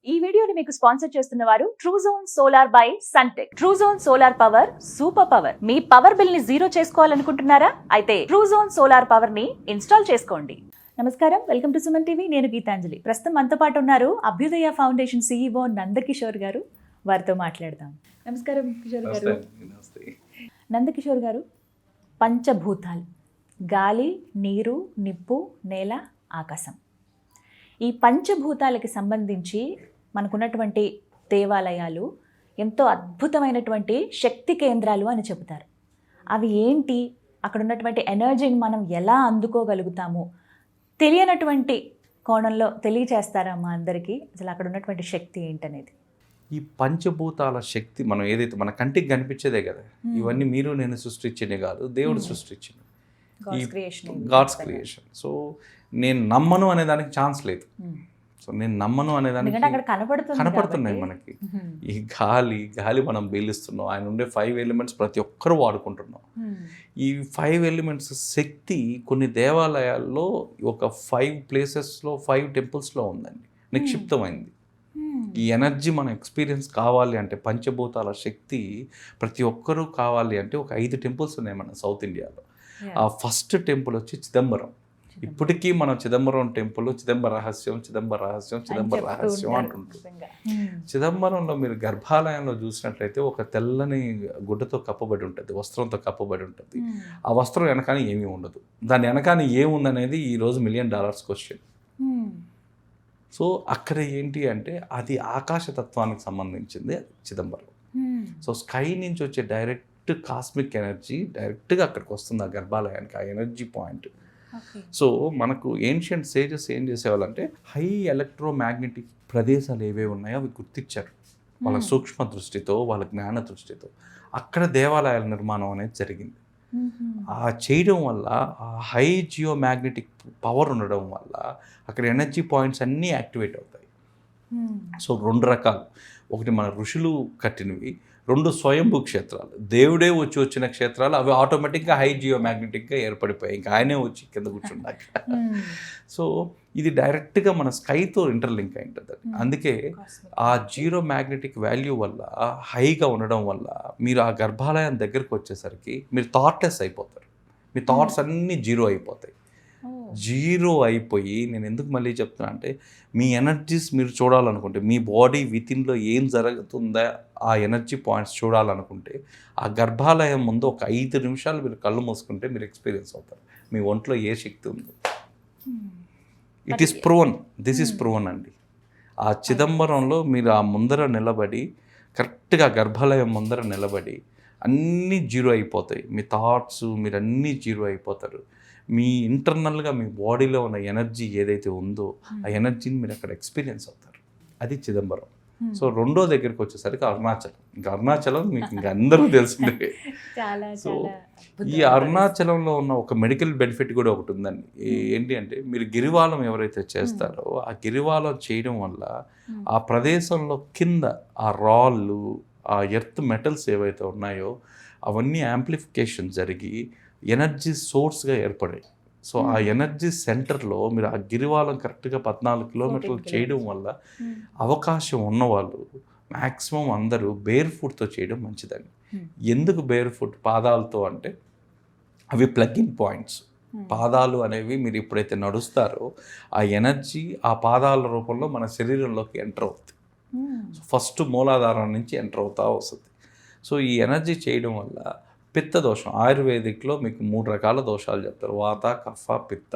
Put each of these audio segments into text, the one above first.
ఈ వీడియోని మీకు స్పాన్సర్ చేస్తున్న వారు Truzon solar by Suntek. Truzon solar power super power. మీ పవర్ బిల్ ని జీరో చేసుకోవాలనుకుంటున్నారా? అయితే ట్రూజోన్ సోలార్ పవర్ ని ఇన్స్టాల్ చేసుకోండి. నమస్కారం, వెల్కమ్ టు సుమన్ టీవీ. నేను గీతాంజలి. ప్రస్తుతం మనతో పాటు ఉన్నారు అభ్యుదయ ఫౌండేషన్ CEO నందకిషోర్ గారు. వారితో మాట్లాడదాం. నమస్కారం కిషోర్ గారు. నందకిషోర్ గారు, పంచభూతాలు గాలి, నీరు, నిప్పు, నేల, ఆకాశం, ఈ పంచభూతాలకి సంబంధించి మనకున్నటువంటి దేవాలయాలు ఎంతో అద్భుతమైనటువంటి శక్తి కేంద్రాలు అని చెబుతారు. అవి ఏంటి, అక్కడ ఉన్నటువంటి ఎనర్జీని మనం ఎలా అందుకోగలుగుతాము, తెలియనటువంటి కోణంలో తెలియచేస్తారా మా అందరికీ? అసలు అక్కడ ఉన్నటువంటి శక్తి ఏంటనేది. ఈ పంచభూతాల శక్తి మనం ఏదైతే మన కంటికి కనిపించేదే కదా, ఇవన్నీ మీరు నేను సృష్టించింది కాదు, దేవుడు సృష్టించింది, గాడ్స్ క్రియేషన్. సో నేను నమ్మను అనే దానికి ఛాన్స్ లేదు. సో నేను నమ్మను అనే దానికి కనపడుతున్నాయి మనకి. ఈ గాలి మనం పీలుస్తున్నాం, ఆయన ఉండే 5 ఎలిమెంట్స్ ప్రతి ఒక్కరు వాడుకుంటున్నాం. ఈ 5 ఎలిమెంట్స్ శక్తి కొన్ని దేవాలయాల్లో ఒక 5 ప్లేసెస్లో 5 టెంపుల్స్లో ఉందండి, నిక్షిప్తమైంది. ఈ ఎనర్జీ మనం ఎక్స్పీరియన్స్ కావాలి అంటే, పంచభూతాల శక్తి ప్రతి ఒక్కరూ కావాలి అంటే ఒక 5 టెంపుల్స్ ఉన్నాయి మన సౌత్ ఇండియాలో. ఆ ఫస్ట్ టెంపుల్ వచ్చి చిదంబరం. ఇప్పటికీ మనం చిదంబరం టెంపుల్, చిదంబర రహస్యం అంటుంటాం. చిదంబరంలో మీరు గర్భాలయంలో చూసినట్లయితే ఒక తెల్లని గుడ్డతో కప్పబడి ఉంటుంది, వస్త్రంతో కప్పబడి ఉంటుంది. ఆ వస్త్రం వెనకాల ఏమీ ఉండదు. దాని వెనకాల ఏముందనేది ఈరోజు $1 million క్వశ్చన్. సో అక్కడ ఏంటి అంటే అది ఆకాశతత్వానికి సంబంధించింది చిదంబరం. సో స్కై నుంచి వచ్చే డైరెక్ట్ కాస్మిక్ ఎనర్జీ డైరెక్ట్గా అక్కడికి వస్తుంది, ఆ గర్భాలయానికి, ఆ ఎనర్జీ పాయింట్. సో మనకు ఏన్షియంట్ సేజెస్ ఏం చేసేవాళ్ళంటే హై ఎలక్ట్రోమాగ్నెటిక్ ప్రదేశాలు ఏవే ఉన్నాయో అవి గుర్తించారు వాళ్ళ సూక్ష్మ దృష్టితో, వాళ్ళ జ్ఞాన దృష్టితో. అక్కడ దేవాలయాల నిర్మాణం అనేది జరిగింది. ఆ చేయడం వల్ల, ఆ హై జియోమాగ్నెటిక్ పవర్ ఉండడం వల్ల అక్కడ ఎనర్జీ పాయింట్స్ అన్నీ యాక్టివేట్ అవుతాయి. సో 2 రకాలు, ఒకటి మన ఋషులు కట్టినవి, 2 స్వయంభూ క్షేత్రాలు, దేవుడే వచ్చిన క్షేత్రాలు. అవి ఆటోమేటిక్గా హై జియోమాగ్నెటిక్గా ఏర్పడిపోయాయి, ఇంకా ఆయనే వచ్చి కింద కూర్చున్నాక. సో ఇది డైరెక్ట్గా మన స్కైతో ఇంటర్లింక్ అయి ఉంటుంది. అందుకే ఆ జీరో మ్యాగ్నెటిక్ వాల్యూ వల్ల, హైగా ఉండడం వల్ల మీరు ఆ గర్భాలయం దగ్గరికి వచ్చేసరికి మీరు థాట్లెస్ అయిపోతారు. మీ థాట్స్ అన్నీ జీరో అయిపోతాయి. జీరో అయిపోయి, నేను ఎందుకు మళ్ళీ చెప్తున్నా అంటే, మీ ఎనర్జీస్ మీరు చూడాలనుకుంటే, మీ బాడీ వితిన్లో ఏం జరుగుతుందా ఆ ఎనర్జీ పాయింట్స్ చూడాలనుకుంటే, ఆ గర్భాలయం ముందు ఒక 5 నిమిషాలు మీరు కళ్ళు మూసుకుంటే మీరు ఎక్స్పీరియన్స్ అవుతారు మీ ఒంట్లో ఏ శక్తి ఉందో. It is proven, this is proven అండి. ఆ చిదంబరంలో మీరు ఆ ముందర నిలబడి, కరెక్ట్గా గర్భాలయం ముందర నిలబడి అన్నీ జీరో అయిపోతాయి. మీ థాట్స్, మీరు అన్నీ జీరో అయిపోతారు. మీ ఇంటర్నల్గా మీ బాడీలో ఉన్న ఎనర్జీ ఏదైతే ఉందో ఆ ఎనర్జీని మీరు అక్కడ ఎక్స్పీరియన్స్ అవుతారు. అది చిదంబరం. సో రెండో దగ్గరికి వచ్చేసరికి అరుణాచలం. ఇంకా అరుణాచలం మీకు ఇంకా అందరూ తెలిసిందే. సో ఈ అరుణాచలంలో ఉన్న ఒక మెడికల్ బెనిఫిట్ కూడా ఒకటి ఉందండి. ఏంటి అంటే, మీరు గిరివాలం ఎవరైతే చేస్తారో ఆ గిరివాలం చేయడం వల్ల ఆ ప్రదేశంలో కింద ఆ రాళ్ళు, ఆ ఎర్త్ మెటల్స్ ఏవైతే ఉన్నాయో అవన్నీ యాంప్లిఫికేషన్ జరిగి ఎనర్జీ సోర్స్గా ఏర్పడాయి. సో ఆ ఎనర్జీ సెంటర్లో మీరు ఆ గిరివాలం కరెక్ట్గా 14 కిలోమీటర్లు చేయడం వల్ల అవకాశం ఉన్నవాళ్ళు మ్యాక్సిమం అందరూ బేర్ ఫుట్తో చేయడం మంచిదండి. ఎందుకు బేర్ ఫుట్ పాదాలతో అంటే, అవి ప్లగ్-ఇన్ పాయింట్స్. పాదాలు అనేవి మీరు ఎప్పుడైతే నడుస్తారో ఆ ఎనర్జీ ఆ పాదాల రూపంలో మన శరీరంలోకి ఎంటర్ అవుతుంది. ఫస్ట్ మూలాధారం నుంచి ఎంటర్ అవుతూ వస్తుంది. సో ఈ ఎనర్జీ చేయడం వల్ల పిత్త దోషం, ఆయుర్వేదిక్లో మీకు 3 రకాల దోషాలు చెప్తారు, వాత, కఫ, పిత్త.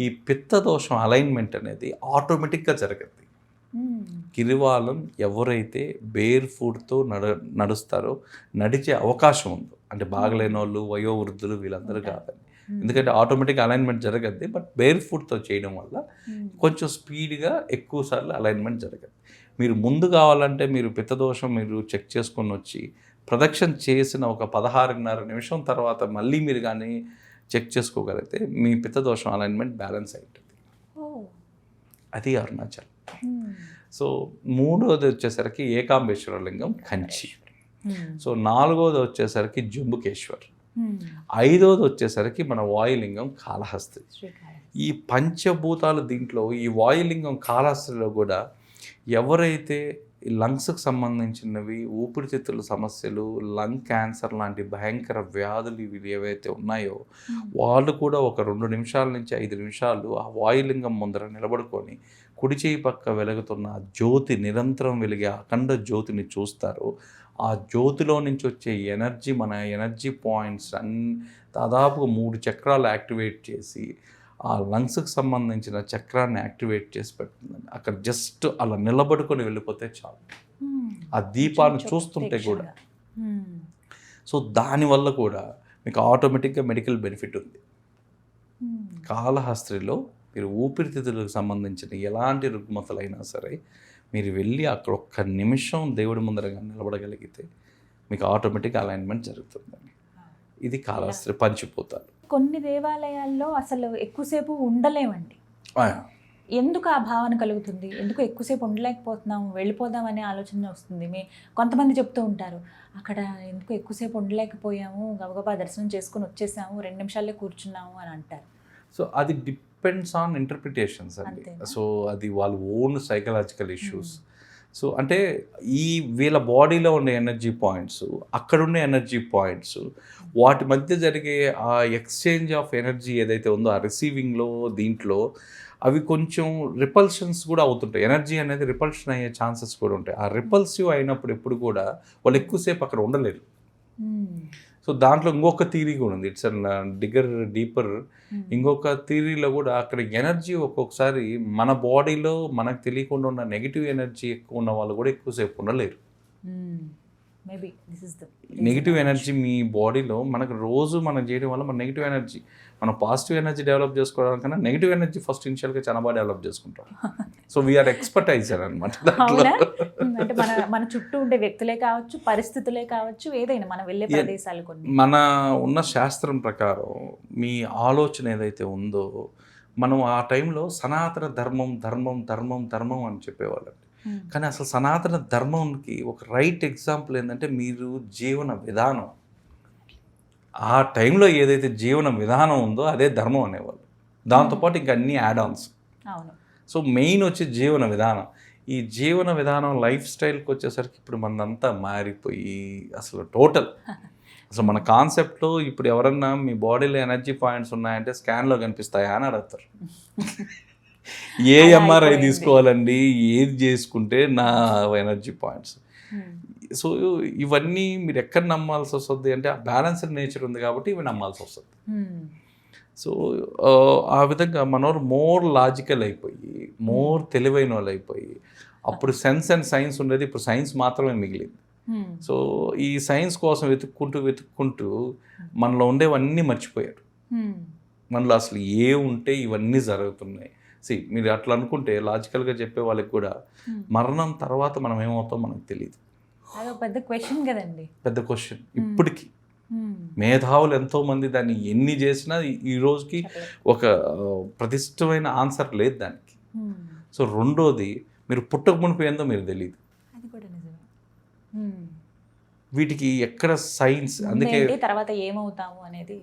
ఈ పిత్త దోషం అలైన్మెంట్ అనేది ఆటోమేటిక్గా జరగద్ది. గిరివాలం ఎవరైతే బేర్ ఫుట్తో నడుస్తారో, నడిచే అవకాశం ఉందో, అంటే బాగలేని వాళ్ళు, వయోవృద్ధులు, వీళ్ళందరూ కాదండి. ఎందుకంటే ఆటోమేటిక్ అలైన్మెంట్ జరగద్ది. బట్ బేర్ ఫుట్తో చేయడం వల్ల కొంచెం స్పీడ్గా ఎక్కువ సార్లు అలైన్మెంట్ జరగద్ది. మీరు ముందు కావాలంటే మీరు పిత్తదోషం మీరు చెక్ చేసుకొని వచ్చి ప్రదక్షిణ చేసిన ఒక 16.5 నిమిషం తర్వాత మళ్ళీ మీరు కానీ చెక్ చేసుకోగలిగితే మీ పిత్తదోషం అలైన్మెంట్ బ్యాలెన్స్ అయి ఉంటుంది. అది అరుణాచల్. సో 3వది వచ్చేసరికి ఏకాంబేశ్వర లింగం, కంచి. సో 4వది వచ్చేసరికి జంబుకేశ్వర్. 5వది వచ్చేసరికి మన వాయులింగం, కాళహస్తి. ఈ పంచభూతాలు దీంట్లో ఈ వాయులింగం కాళహస్తిలో కూడా ఎవరైతే ఈ లంగ్స్కి సంబంధించినవి, ఊపిరితిత్తుల సమస్యలు, లంగ్ క్యాన్సర్ లాంటి భయంకర వ్యాధులు ఇవి ఏవైతే ఉన్నాయో వాళ్ళు కూడా ఒక 2 నిమిషాల నుంచి 5 నిమిషాలు ఆ వాయులింగం ముందర నిలబడుకొని కుడి చేయి పక్క వెలుగుతున్న ఆ జ్యోతి, నిరంతరం వెలిగే అఖండ జ్యోతిని చూస్తారు. ఆ జ్యోతిలో నుంచి వచ్చే ఎనర్జీ మన ఎనర్జీ పాయింట్స్ దాదాపుగా 3 చక్రాలు యాక్టివేట్ చేసి ఆ లంగ్స్కి సంబంధించిన చక్రాన్ని యాక్టివేట్ చేసి పెడుతుందండి. అక్కడ జస్ట్ అలా నిలబడుకొని వెళ్ళిపోతే చాలు, ఆ దీపాన్ని చూస్తుంటే కూడా. సో దానివల్ల కూడా మీకు ఆటోమేటిక్గా మెడికల్ బెనిఫిట్ ఉంది. కాళహస్తిలో మీరు ఊపిరితిత్తులకు సంబంధించిన ఎలాంటి రుగ్మతలైనా సరే మీరు వెళ్ళి అక్కడ ఒక్క నిమిషం దేవుడి ముందరగా నిలబడగలిగితే మీకు ఆటోమేటిక్ అలైన్మెంట్ జరుగుతుందండి. ఇది కాళహస్తి పంచిపోతారు. కొన్ని దేవాలయాల్లో అసలు ఎక్కువసేపు ఉండలేమండి. ఎందుకు ఆ భావన కలుగుతుంది? ఎందుకు ఎక్కువసేపు ఉండలేకపోతున్నాము, వెళ్ళిపోదాం అనే ఆలోచన వస్తుంది. కొంతమంది చెప్తూ ఉంటారు, అక్కడ ఎందుకు ఎక్కువసేపు ఉండలేకపోయాము, గబగబా దర్శనం చేసుకొని వచ్చేసాము, 2 నిమిషాలే కూర్చున్నాము అని అంటారు. సో అది డిపెండ్స్ ఆన్ ఇంటర్ప్రిటేషన్స్ అండి. సో అది వాళ్ళ ఓన్ సైకలాజికల్ ఇష్యూస్. సో అంటే ఈ వీళ్ళ బాడీలో ఉండే ఎనర్జీ పాయింట్స్, అక్కడుండే ఎనర్జీ పాయింట్స్, వాటి మధ్య జరిగే ఆ ఎక్స్చేంజ్ ఆఫ్ ఎనర్జీ ఏదైతే ఉందో ఆ రిసీవింగ్లో దీంట్లో అవి కొంచెం రిపల్షన్స్ కూడా అవుతుంటాయి. ఎనర్జీ అనేది రిపల్షన్ అయ్యే ఛాన్సెస్ కూడా ఉంటాయి. ఆ రిపల్సివ్ అయినప్పుడు ఎప్పుడు కూడా వాళ్ళు ఎక్కువసేపు అక్కడ ఉండలేరు. సో దాంట్లో ఇంకొక థీరీ కూడా ఉంది, ఇట్స్ డీపర్. ఇంకొక థీరీలో కూడా అక్కడ ఎనర్జీ ఒక్కొక్కసారి మన బాడీలో మనకు తెలియకుండా ఉన్న నెగిటివ్ ఎనర్జీ ఎక్కువ ఉన్న వాళ్ళు కూడా ఎక్కువసేపు ఉండలేరు. నెగిటివ్ ఎనర్జీ మీ బాడీలో మనకు రోజు మనం చేయడం వల్ల మన నెగిటివ్ ఎనర్జీ, మనం పాజిటివ్ ఎనర్జీ డెవలప్ చేసుకోవడానికన్నా నెగిటివ్ ఎనర్జీ ఫస్ట్ ఇనిషియల్గా చాలా బాగా డెవలప్ చేసుకుంటాం. సో వీఆర్ ఎక్స్పర్టైజర్ అనమాట. అంటే మన చుట్టూ ఉండే వ్యక్తులే కావచ్చు, పరిస్థితులే కావచ్చు, ఏదైనా మనం వెళ్ళే ప్రదేశాలు కొన్ని మన ఉన్న శాస్త్రం ప్రకారం మీ ఆలోచన ఏదైతే ఉందో మనం ఆ టైంలో సనాతన ధర్మం ధర్మం ధర్మం ధర్మం అని చెప్పేవాళ్ళండి. కానీ అసలు సనాతన ధర్మంకి ఒక రైట్ ఎగ్జాంపుల్ ఏంటంటే మీరు జీవన విధానం. ఆ టైంలో ఏదైతే జీవన విధానం ఉందో అదే ధర్మం అనేవాళ్ళు. దాంతోపాటు ఇంకా అన్ని యాడ్ ఆన్స్. సో మెయిన్ వచ్చి జీవన విధానం. ఈ జీవన విధానం లైఫ్ స్టైల్కి వచ్చేసరికి ఇప్పుడు మనంతా మారిపోయి అసలు టోటల్ అసలు మన కాన్సెప్ట్లో ఇప్పుడు ఎవరన్నా మీ బాడీలో ఎనర్జీ పాయింట్స్ ఉన్నాయంటే స్కాన్లో కనిపిస్తాయా అని అడుగుతారు. ఏ ఎంఆర్ఐ తీసుకోవాలండి, ఏది చేసుకుంటే నా ఎనర్జీ పాయింట్స్. సో ఇవన్నీ మీరు ఎక్కడ నమ్మాల్సి వస్తుంది అంటే ఆ బ్యాలెన్స్డ్ నేచర్ ఉంది కాబట్టి ఇవి నమ్మాల్సి వస్తుంది. సో ఆ విధంగా మనోరు మోర్ లాజికల్ అయిపోయి, మోర్ తెలివైన వాళ్ళు అయిపోయి, అప్పుడు సెన్స్ అండ్ సైన్స్ ఉండేది, ఇప్పుడు సైన్స్ మాత్రమే మిగిలింది. సో ఈ సైన్స్ కోసం వెతుక్కుంటూ మనలో ఉండేవన్నీ మర్చిపోయారు. మనలో అసలు ఏ ఉంటే ఇవన్నీ జరుగుతున్నాయి. మీరు అట్లా అనుకుంటే లాజికల్గా చెప్పే వాళ్ళకి కూడా మరణం తర్వాత మనం ఏమవుతాం మనకు తెలియదు. పెద్ద క్వశ్చన్ కదండి, పెద్ద క్వశ్చన్. ఇప్పటికీ మేధావులు ఎంతోమంది దాన్ని ఎన్ని చేసినా ఈ రోజుకి ఒక ప్రతిష్టమైన ఆన్సర్ లేదు దానికి. సో రెండోది, మీరు పుట్టక మునిపి ఏందో మీరు తెలియదు. వీటికి ఎక్కడ సైన్స్, అందుకే తర్వాత ఏమవుతాము అనేది,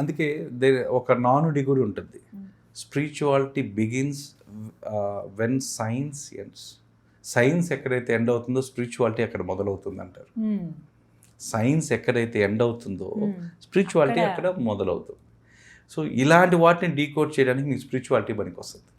అందుకే ఒక నానుడి కూడా ఉంటుంది, spirituality begins when science ends. Science ఎక్కడైతే ఎండ్ అవుతుందో స్పిరిచువాలిటీ అక్కడ మొదలవుతుంది అంటారు. సైన్స్ ఎక్కడైతే ఎండ్ అవుతుందో స్పిరిచువాలిటీ అక్కడ మొదలవుతుంది. సో ఇలాంటి వాటిని డీకోడ్ చేయడానికి మీకు స్పిరిచువాలిటీ పనికి వస్తుంది.